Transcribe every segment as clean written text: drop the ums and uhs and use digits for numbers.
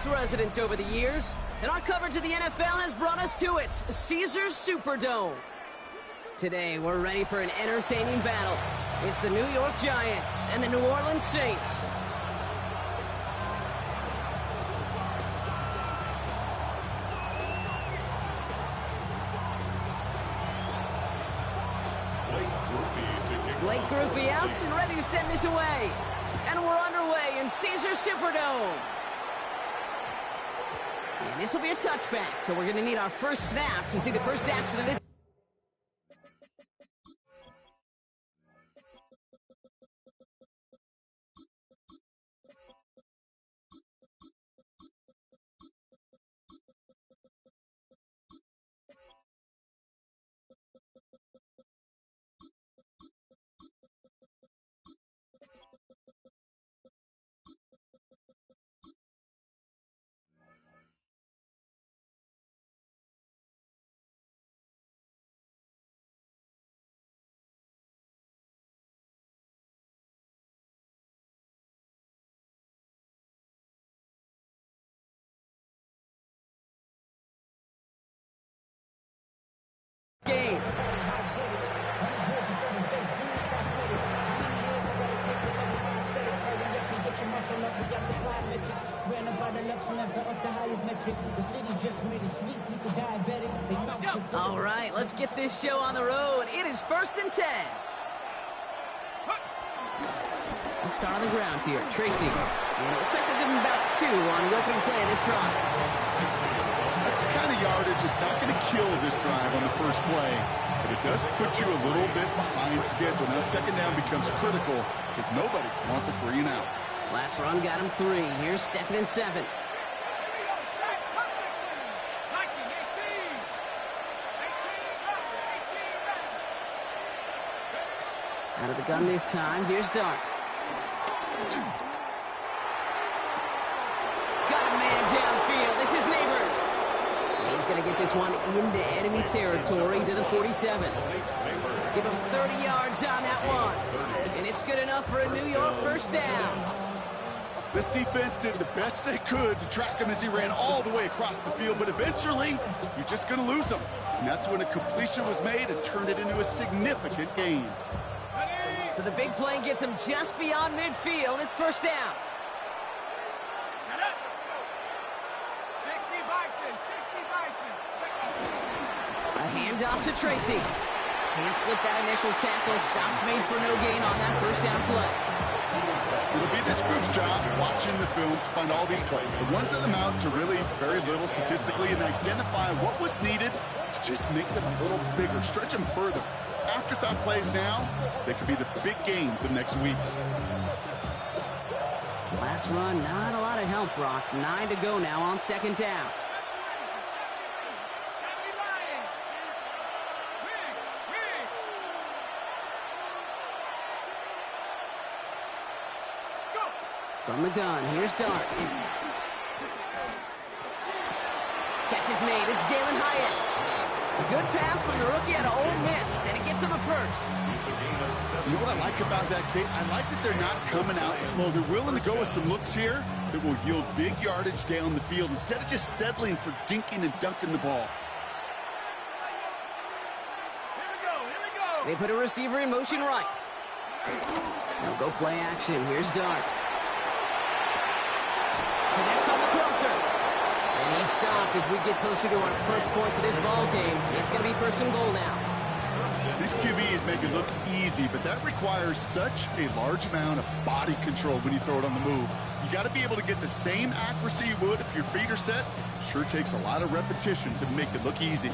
its residents over the years, and our coverage of the NFL has brought us to it, Caesars Superdome. Today, we're ready for an entertaining battle. It's the New York Giants and the New Orleans Saints. Blake Groupie out and ready to send this away. And we're underway in Caesars Superdome. And this will be a touchback, so we're going to need our first snap to see the first action of this. Game. All right, let's get this show on the road. It is 1st and 10. Let's start on the ground here. Tracy. And it looks like they're giving about 2 on the opening play of this drive. That's the kind of yardage it's not going to kill this drive on the first play, but it does put you a little bit behind schedule. Now second down becomes critical because nobody wants a 3 and out. Last run got him 3. Here's 2nd and 7. Out of the gun this time. Here's Dart. Got a man downfield. This is Neighbors. He's going to get this one into enemy territory to the 47. Give him 30 yards on that one. And it's good enough for a New York first down. This defense did the best they could to track him as he ran all the way across the field, but eventually, you're just going to lose him. And that's when a completion was made and turned it into a significant gain. So the big play gets him just beyond midfield. It's first down. A handoff to Tracy. Can't slip that initial tackle. Stops made for no gain on that first down play. It'll be this group's job watching the film to find all these plays. The ones that amount to really very little statistically and identify what was needed to just make them a little bigger, stretch them further. Afterthought plays now, they could be the big gains of next week. Last run, not a lot of help, Brock. 9 to go now on second down. From the gun, here's Dart. Catch is made, it's Jalen Hyatt. A good pass from the rookie out of Ole Miss, and it gets him a first. You know what I like about that, Kate? I like that they're not coming out slow. They're willing to go with some looks here that will yield big yardage down the field instead of just settling for dinking and dunking the ball. They put a receiver in motion right. Now go play action. Here's Dart. Connects on the crosser. And he's stopped as we get closer to our first points of this ball game. It's going to be 1st and goal now. These QBs make it look easy, but that requires such a large amount of body control when you throw it on the move. You got to be able to get the same accuracy you would if your feet are set. Sure takes a lot of repetition to make it look easy.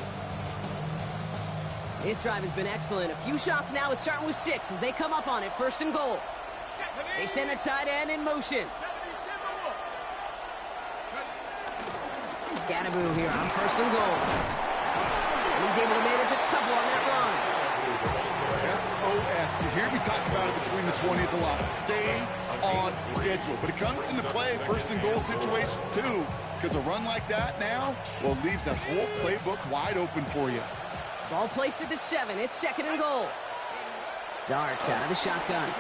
This drive has been excellent. A few shots now. It's starting with 6 as they come up on it. 1st and goal. They send a tight end in motion. Scatterboo here on 1st and goal. And he's able to manage a couple on that run. SOS. You hear me talk about it between the 20s a lot. Stay on schedule. But it comes into play 1st and goal situations too. Because a run like that now, well, leaves that whole playbook wide open for you. Ball placed at the 7. It's 2nd and goal. Dart out of the shotgun.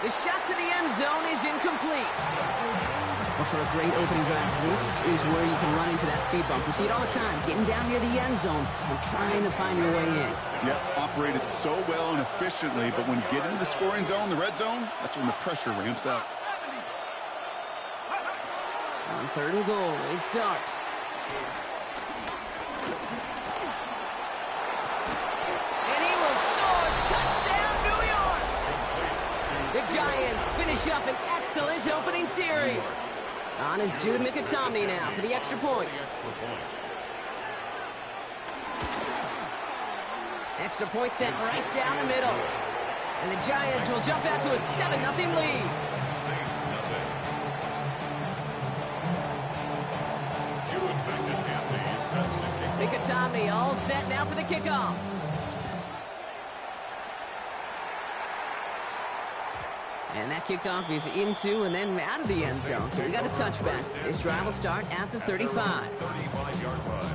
The shot to the end zone is incomplete. Well, for a great opening drive, this is where you can run into that speed bump. We see it all the time, getting down near the end zone and trying to find your way in. Yep, operated so well and efficiently, but when you get into the scoring zone, the red zone, that's when the pressure ramps up. On 3rd and goal, it starts. And he will score. Touchdown, New York! The Giants finish up an excellent opening series. On is Jude Micatomney now for the extra point. Extra point sent right down the middle. And the Giants will jump out to a 7-0 lead. Micatomney all set now for the kickoff. And that kickoff is into and then out of the end zone. So we got a touchback. This drive will start at the 35. 35-yard line.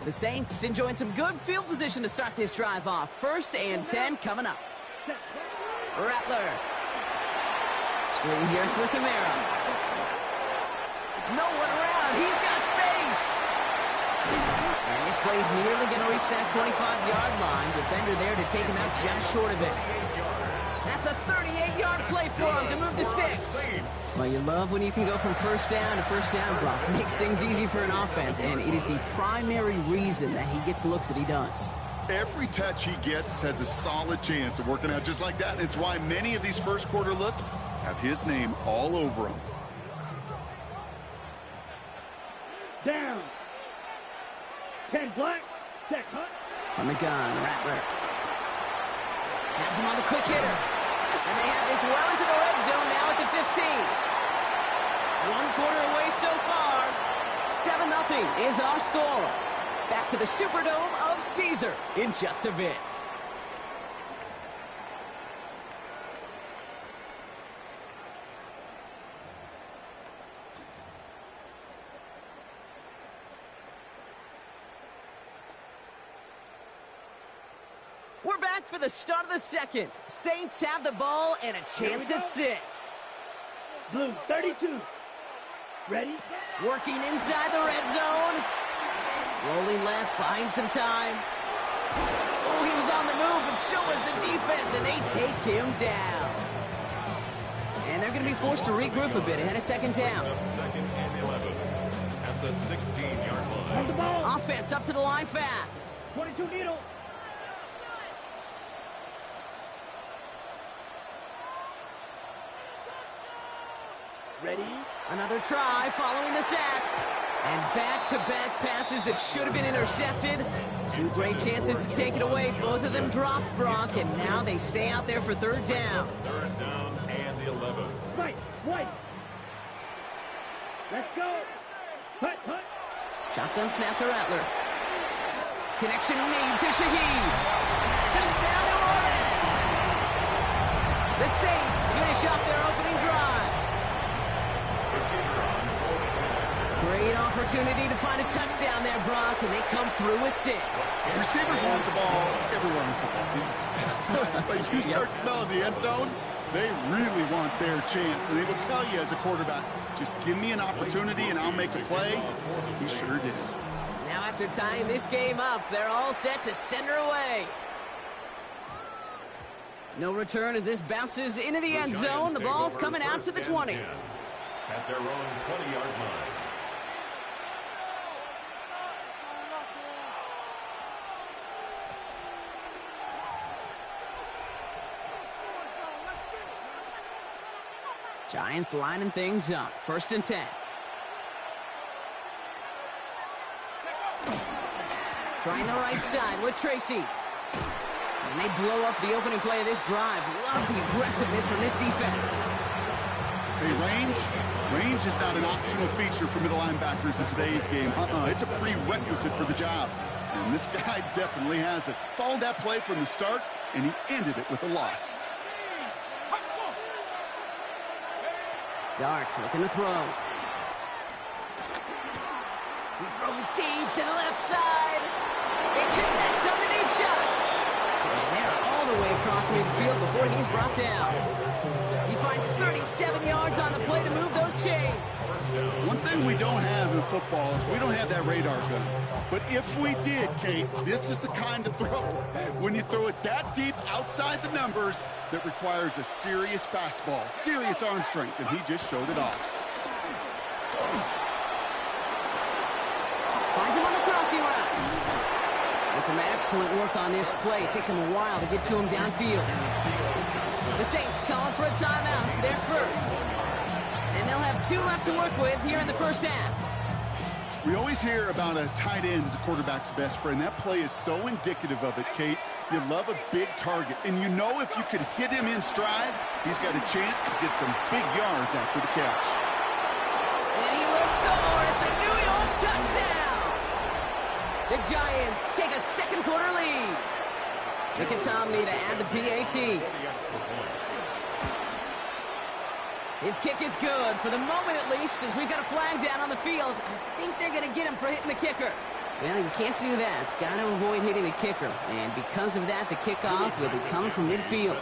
The Saints enjoying some good field position to start this drive off. 1st and 10 coming up. Rattler. Screen here for Kamara. No one around. He's got space. And this play's nearly going to reach that 25-yard line. Defender there to take him out just short of it. That's a 38-yard play for him to move the sticks. Well, you love when you can go from first down to first down, Brock. It makes things easy for an offense, and it is the primary reason that he gets the looks that he does. Every touch he gets has a solid chance of working out just like that. It's why many of these first quarter looks have his name all over them. Down. 10 black. Set cut. On the gun, Rattler. Has him on the quick hitter. And they have this well into the red zone now at the 15. 1 quarter away so far. 7-0 is our score. Back to the Superdome of Caesar in just a bit. We're back for the start of the second. Saints have the ball and a chance at 6. Blue 32. Ready? Working inside the red zone. Rolling left, buying some time. Oh, he was on the move, but so was the defense, and they take him down. And they're going to be forced to regroup a bit ahead of 2nd down. 2nd and 11 at the 16-yard line. On the ball. Offense up to the line fast. 22 needle. Ready? Another try following the sack. And back-to-back passes that should have been intercepted. 2 great chances to take it away. Both of them dropped, Brock, and now they stay out there for 3rd down. 3rd down and 11. Right. White. Let's go. Hut, hut. Shotgun snap to Rattler. Connection made to Shaheed. Touchdown, New Orleans. The Saints finish up their opening drive. Great opportunity to find a touchdown there, Brock, and they come through with 6. Receivers want the ball everywhere on football fields. But you start smelling the end zone, they really want their chance. And they will tell you as a quarterback, just give me an opportunity and I'll make a play. He sure did. Now after tying this game up, they're all set to send her away. No return as this bounces into the end zone. The ball's coming out to the 20. At their own 20-yard line. Giants lining things up. 1st and 10. Trying the right side with Tracy. And they blow up the opening play of this drive. Love the aggressiveness from this defense. Hey, range is not an optional feature for middle linebackers in today's game. It's a prerequisite for the job. And this guy definitely has it. Followed that play from the start, and he ended it with a loss. Darks looking to throw. He's throwing deep to the left side. It connects on the deep shot. And they're all the way across midfield before he's brought down. He finds 37 yards on the play to move those chains. One thing we don't have in football is we don't have that radar gun. But if we did, Kate, this is the kind of throw, when you throw it that deep outside the numbers, that requires a serious fastball, serious arm strength, and he just showed it off. Finds him on the crossing route. And some excellent work on this play. It takes him a while to get to him downfield. The Saints calling for a timeout. They're first. And they'll have 2 left to work with here in the first half. We always hear about a tight end as a quarterback's best friend. That play is so indicative of it, Kate. You love a big target. And you know if you could hit him in stride, he's got a chance to get some big yards after the catch. And he will score. It's a New York touchdown. The Giants take a second quarter lead. Mickey to add the PAT. His kick is good, for the moment at least, as we've got a flag down on the field. I think they're going to get him for hitting the kicker. Well, you can't do that. Got to avoid hitting the kicker. And because of that, the kickoff will be coming from midfield.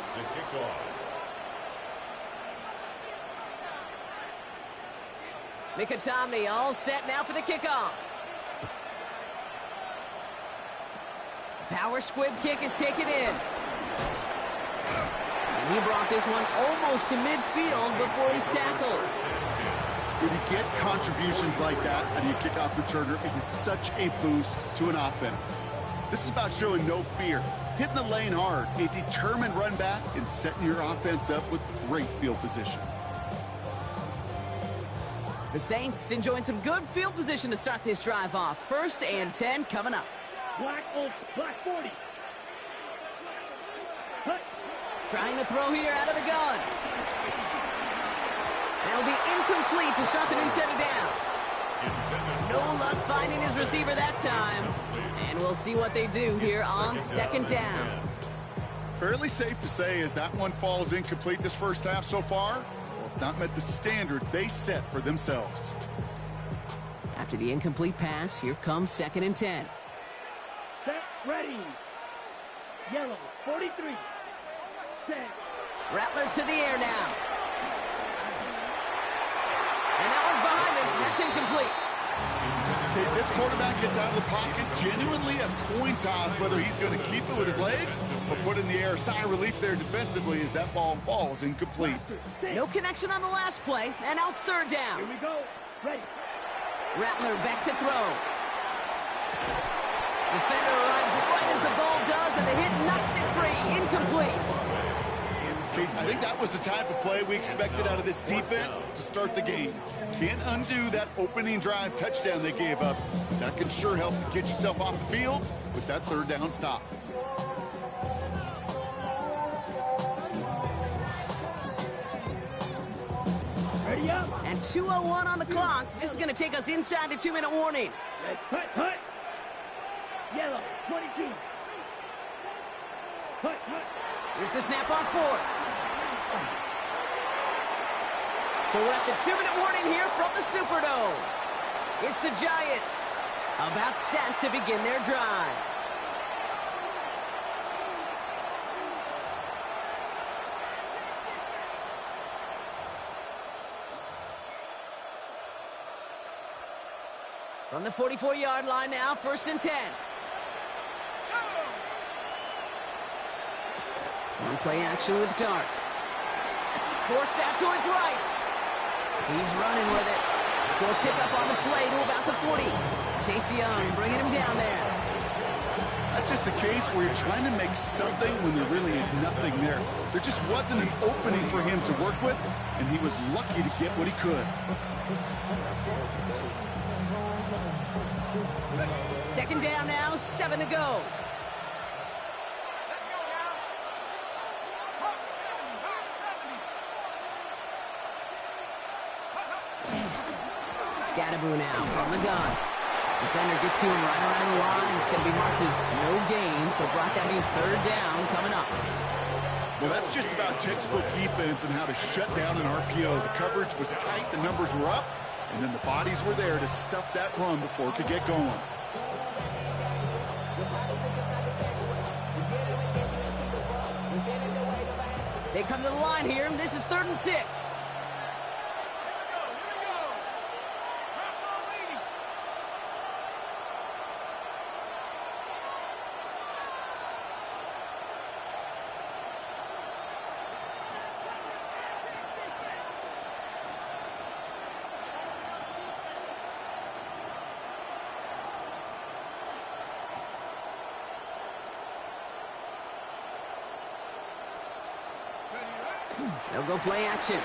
Mickey all set now for the kickoff. Power squib kick is taken in. And he brought this one almost to midfield before he's tackled. When you get contributions like that out of your kickoff returner, it is such a boost to an offense. This is about showing no fear, hitting the lane hard, a determined run back, and setting your offense up with great field position. The Saints enjoying some good field position to start this drive off. 1st and 10 coming up. Black 40. Hut. Trying to throw here out of the gun. That'll be incomplete to start the new set of downs. No luck finding his receiver that time. And we'll see what they do here on 2nd down. Fairly safe to say as that one falls incomplete this first half so far, well, it's not met the standard they set for themselves. After the incomplete pass, here comes 2nd and 10. Set, ready. Yellow, 43. Set. Rattler to the air now. And that one's behind him. That's incomplete. Okay, this quarterback gets out of the pocket, genuinely a coin toss whether he's going to keep it with his legs or put in the air. Sigh of relief there defensively as that ball falls incomplete. No connection on the last play, and now it's 3rd down. Here we go. Ready. Rattler back to throw. Defender arrives right as the ball does, and the hit knocks it free. Incomplete. I think that was the type of play we expected out of this defense to start the game. Can't undo that opening drive touchdown they gave up. That can sure help to get yourself off the field with that 3rd down stop. Ready up. And 2:01 on the clock. This is going to take us inside the 2-minute warning. Hut, hut. Yellow, 22. Hut, hut. Here's the snap on 4th. So we're at the 2-minute warning here from the Superdome. It's the Giants about set to begin their drive. From the 44-yard line now, 1st and 10. On play action with Darks. Forced out to his right. He's running with it. Short pickup on the play to about the 40. Chase Young bringing him down there. That's just the case where you're trying to make something when there really is nothing there. There just wasn't an opening for him to work with, and he was lucky to get what he could. 2nd down now, 7 to go. Scatterboo now from the gun. Defender gets to him right around the line. It's going to be marked as no gain, so Brock, that means 3rd down coming up. Well, that's just about textbook defense and how to shut down an RPO. The coverage was tight, the numbers were up, and then the bodies were there to stuff that run before it could get going. They come to the line here, and this is 3rd and 6. They'll go play action.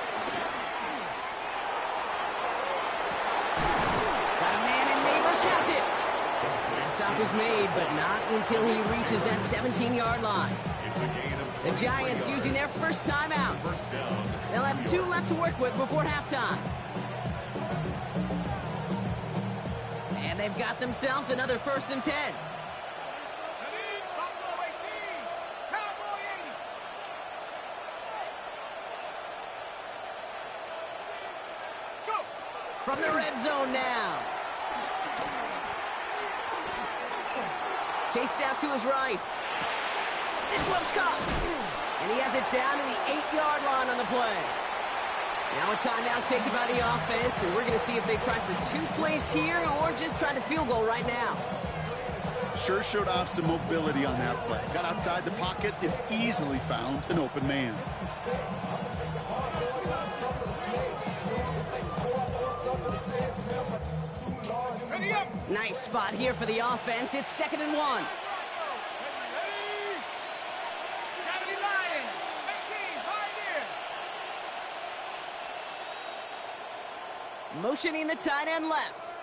Got a man, and Neighbors has it. The stop is made, but not until he reaches that 17-yard line. The Giants using their first timeout. They'll have 2 left to work with before halftime. And they've got themselves another 1st and 10. From the red zone now. Chased out to his right. This one's caught. And he has it down to the 8-yard line on the play. Now a timeout taken by the offense, and we're going to see if they try for 2 plays here or just try the field goal right now. Sure showed off some mobility on that play. Got outside the pocket and easily found an open man. Nice spot here for the offense. It's 2nd and 1. Motioning the tight end left.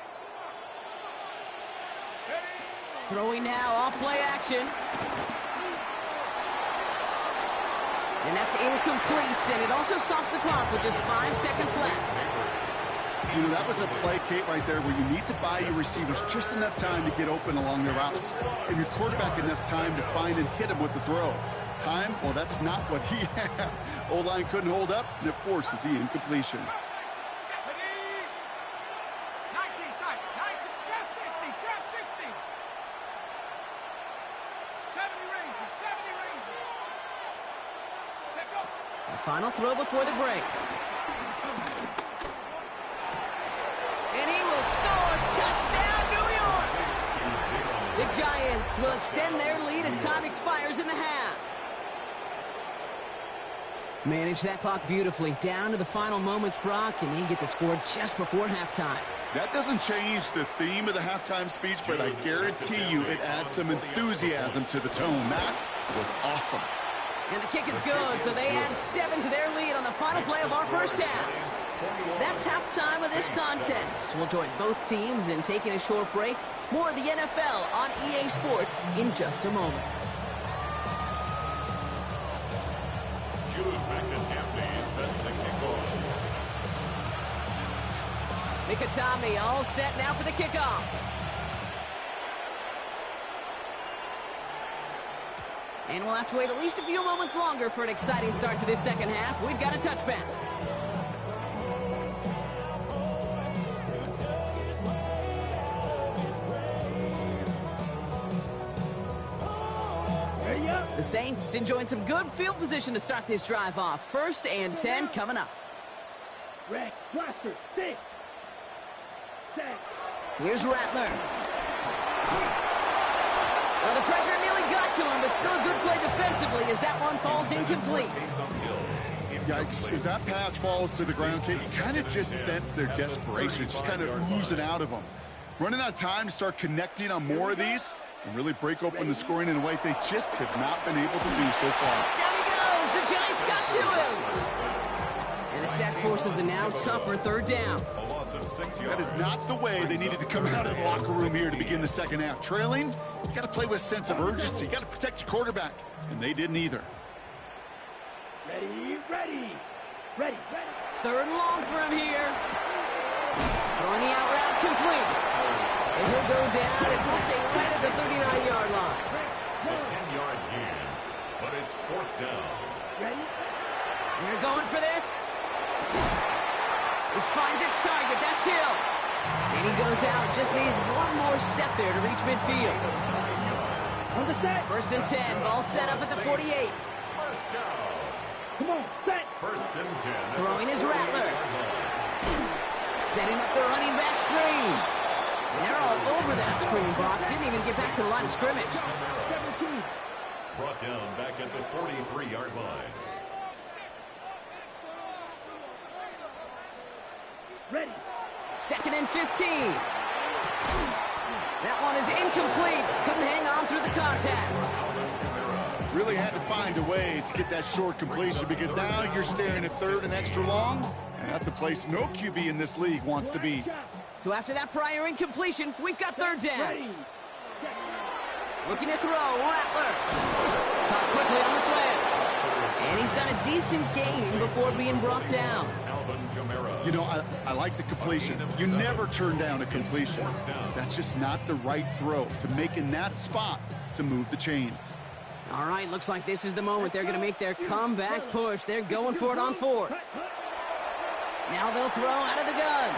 Throwing now off play action. And that's incomplete, and it also stops the clock with just 5 seconds left. You know, that was a play, Kate, right there, where you need to buy your receivers just enough time to get open along their routes, and your quarterback enough time to find and hit him with the throw. Time? Well, that's not what he had. O-line couldn't hold up, and it forces the incompletion. The final throw before the break. And he will score. Touchdown, New York! The Giants will extend their lead as time expires in the half. Manage that clock beautifully. Down to the final moments, Brock, and they get the score just before halftime. That doesn't change the theme of the halftime speech, but I guarantee you it adds some enthusiasm to the tone. That was awesome. And the kick is good, so they add 7 to their lead on the final play of our first half. That's halftime of this contest. We'll join both teams in taking a short break. More of the NFL on EA Sports in just a moment. Mikatami all set now for the kickoff. And we'll have to wait at least a few moments longer for an exciting start to this second half. We've got a touchback. The Saints enjoying some good field position to start this drive off. 1st and 10 coming up. Red, blaster, 6. Set. Here's Rattler. Well, the pressure nearly got to him, but still a good play defensively as that one falls incomplete. Yikes, as that pass falls to the ground, Kate, you kind of just sense their desperation. It's just kind of oozing out of them. Running out of time to start connecting on more of these and really break open the scoring in a way they just have not been able to do so far. Down he goes. The Giants got to him. And the sack forces a now tougher 3rd down. That is not the way they needed to come out of the locker room here to begin the second half. Trailing, you got to play with a sense of urgency. You got to protect your quarterback, and they didn't either. Ready, ready, ready, ready. 3rd and long for him here. Throwing the out route complete. And he'll go down, and we'll say right at the 39-yard line. A 10-yard gain, but it's 4th down. Ready? They're going for this. This finds its target. That's Hill. And he goes out. Just needs one more step there to reach midfield. On the set. First and 10. Ball set up at the 48. First down. Come on, set. First and 10. Throwing his Rattler. Setting up the running back screen. And they're all over that screen, Brock. Didn't even get back to the line of scrimmage. 17. Brought down back at the 43-yard line. Ready. Second and 15. That one is incomplete. Couldn't hang on through the contact. Really had to find a way to get that short completion because now you're staring at third and extra long, and that's a place no QB in this league wants to be. So after that prior incompletion, we've got third down. Ready. Looking to throw, Rattler. Caught quickly on the slant. And he's done a decent gain before being brought down. You know, I like the completion. You never turn down a completion. That's just not the right throw to make in that spot to move the chains. All right, looks like this is the moment they're going to make their comeback push. They're going for it on fourth. Now they'll throw out of the gun.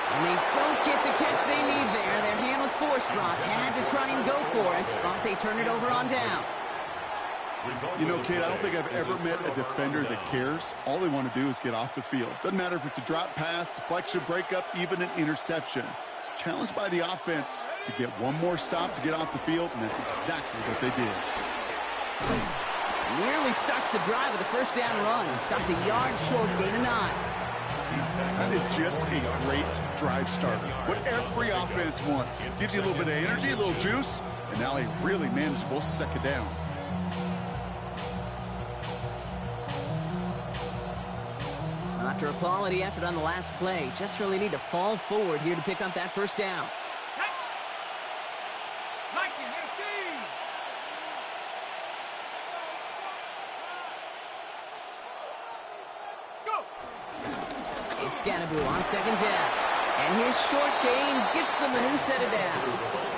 And they don't get the catch they need there. Their hand was forced, Brock. Had to try and go for it, but they turn it over on downs. You know, kid, I don't think I've ever met a defender that cares. All they want to do is get off the field. Doesn't matter if it's a drop pass, deflection, breakup, even an interception. Challenged by the offense to get one more stop to get off the field, and that's exactly what they did. Nearly starts the drive with a first down run. Stopped a yard short, gain of 9. That is just a great drive starter. What every offense wants. Gives you a little bit of energy, a little juice, and now a really manageable second down. After a quality effort on the last play, just really need to fall forward here to pick up that first down. It's Scannaboo on second down. And his short gain gets them a new set of downs.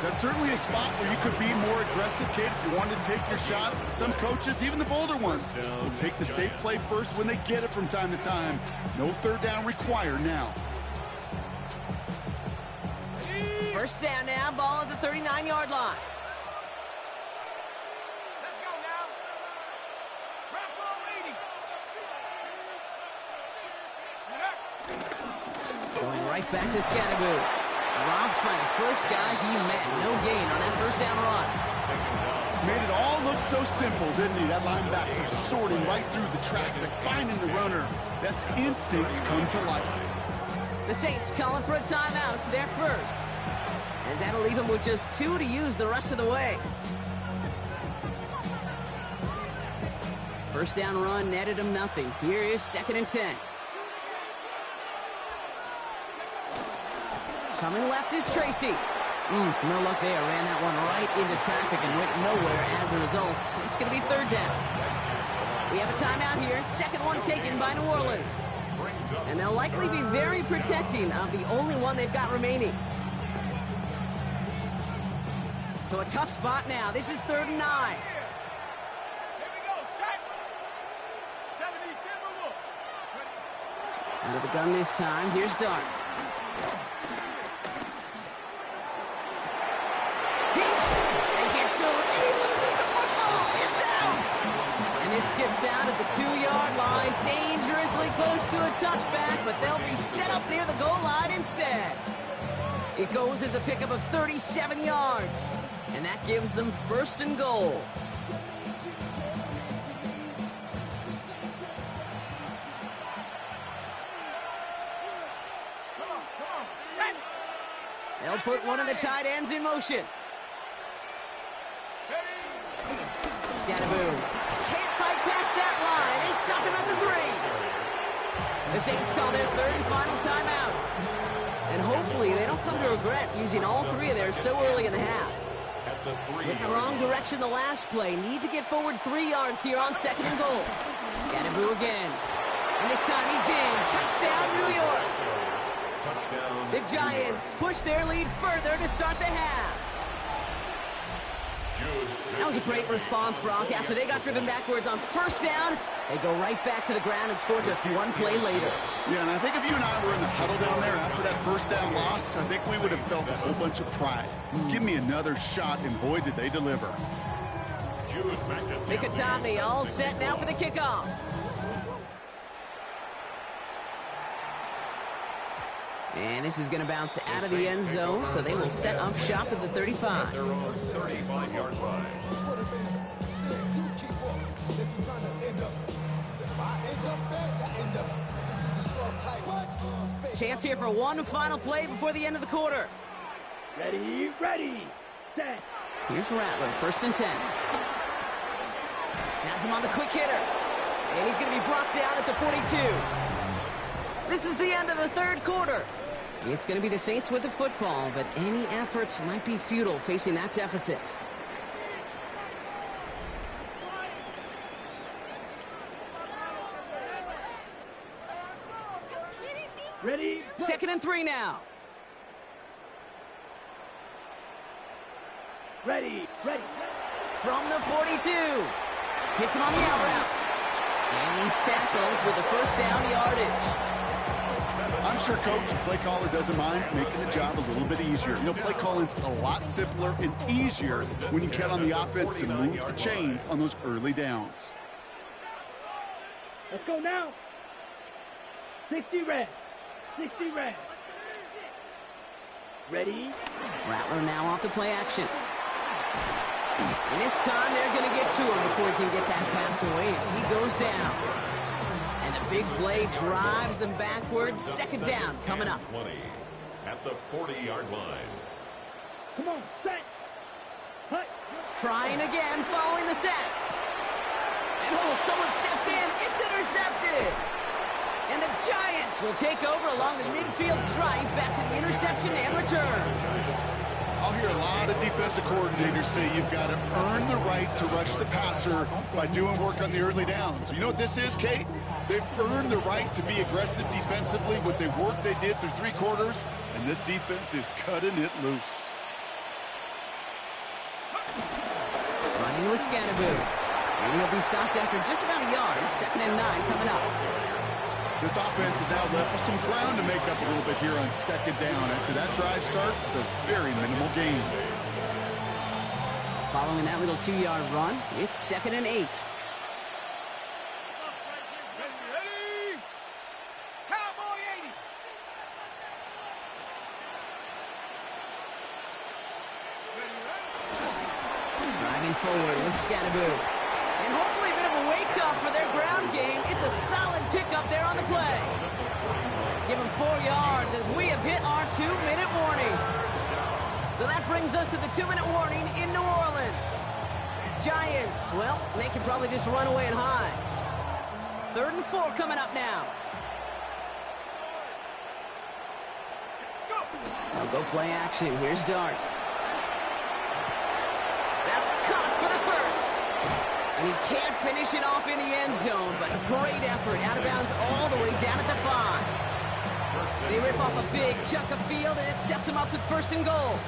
That's certainly a spot where you could be more aggressive, kid, if you wanted to take your shots. Some coaches, even the bolder ones, will take the safe play first when they get it from time to time. No third down required now. First down now, ball at the 39-yard line. Let's go now. Rap ball, Going right back to Scannaboo. Dropped by the first guy he met. No gain on that first down run. Made it all look so simple, didn't he? That linebacker sorting right through the traffic, finding the runner. That's instincts come to life. The Saints calling for a timeout. They're first. As that'll leave him with just 2 to use the rest of the way. First down run netted him nothing. Here is second and 10. Coming left is Tracy. No luck there. Ran that one right into traffic and went nowhere as a result. It's going to be third down. We have a timeout here. Second one taken by New Orleans. And they'll likely be very protecting of the only one they've got remaining. So a tough spot now. This is third and 9. Here we go, set. 70, look. Out of the gun this time. Here's Dart. Skips out at the 2-yard line, dangerously close to a touchback, but they'll be set up near the goal line instead. It goes as a pickup of 37 yards, and that gives them first and goal. Come on, set. They'll put one of the tight ends in motion. Scannaboo. Can't fight past that line. They stop him at the 3. The Saints call their third and final timeout. And hopefully they don't come to regret using all 3 of theirs so early in the half. Went the wrong direction the last play. Need to get forward 3 yards here on second and goal. Scannaboo again. And this time he's in. Touchdown, New York. The Giants push their lead further to start the half. That was a great response, Brock. After they got driven backwards on first down, they go right back to the ground and score just one play later. Yeah, and I think if you and I were in the huddle down there after that first down loss, I think we would have felt a whole bunch of pride. Give me another shot, and boy, did they deliver. Mikatami all set now for the kickoff. And this is going to bounce out of the end zone, so they will set up shop at the 35. Their own 35-yard line. Chance here for one final play before the end of the quarter. Ready, ready, set. Here's Rattler, 1st and 10. Has him on the quick hitter. And he's going to be brought down at the 42. This is the end of the 3rd quarter. It's going to be the Saints with the football, but any efforts might be futile facing that deficit. Ready, 2nd and 3 now. ready, ready. From the 42. Hits him on the out route. And he's tackled with the first down yardage. I'm sure coach and play caller doesn't mind making the job a little bit easier. You know, play calling's a lot simpler and easier when you count on the offense to move the chains on those early downs. Let's go now. 60 red. 60 red. Ready. Rattler now off the play action. And this time they're going to get to him before he can get that pass away as he goes down. And the big play drives them backwards. 2nd down coming up. 20 at the 40-yard line. Come on, set. Hut. Trying again following the sack. And someone stepped in. It's intercepted. And the Giants will take over along the midfield stripe back to the interception and return. I'll hear a lot of defensive coordinators say you've got to earn the right to rush the passer by doing work on the early downs. You know what this is, Kate? They've earned the right to be aggressive defensively with the work they did through 3 quarters, and this defense is cutting it loose. Running with Scannaboo. And he'll be stopped after just about a yard. 2nd and 9 coming up. This offense is now left with some ground to make up a little bit here on 2nd down. After that drive starts, the very minimal gain. Following that little 2-yard run, it's 2nd and 8. Ready? Cowboy 80. Driving forward with Scannaboo. And hopefully a bit of a wake-up for their ground game. It's a solid pickup there on the play. Give them 4 yards as we have hit our 2-minute warning. So that brings us to the 2-minute warning in New Orleans. Giants, well, they can probably just run away and hide. 3rd and 4 coming up now. They'll go play action. Here's Dart. That's caught for the first. And he can't finish it off in the end zone, but a great effort out of bounds all the way down at the 5. They rip off a big chunk of field, and it sets them up with 1st and goal.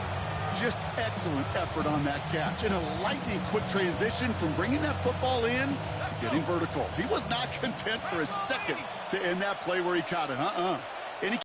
Just excellent effort on that catch and a lightning quick transition from bringing that football in to getting vertical. He was not content for a second to end that play where he caught it.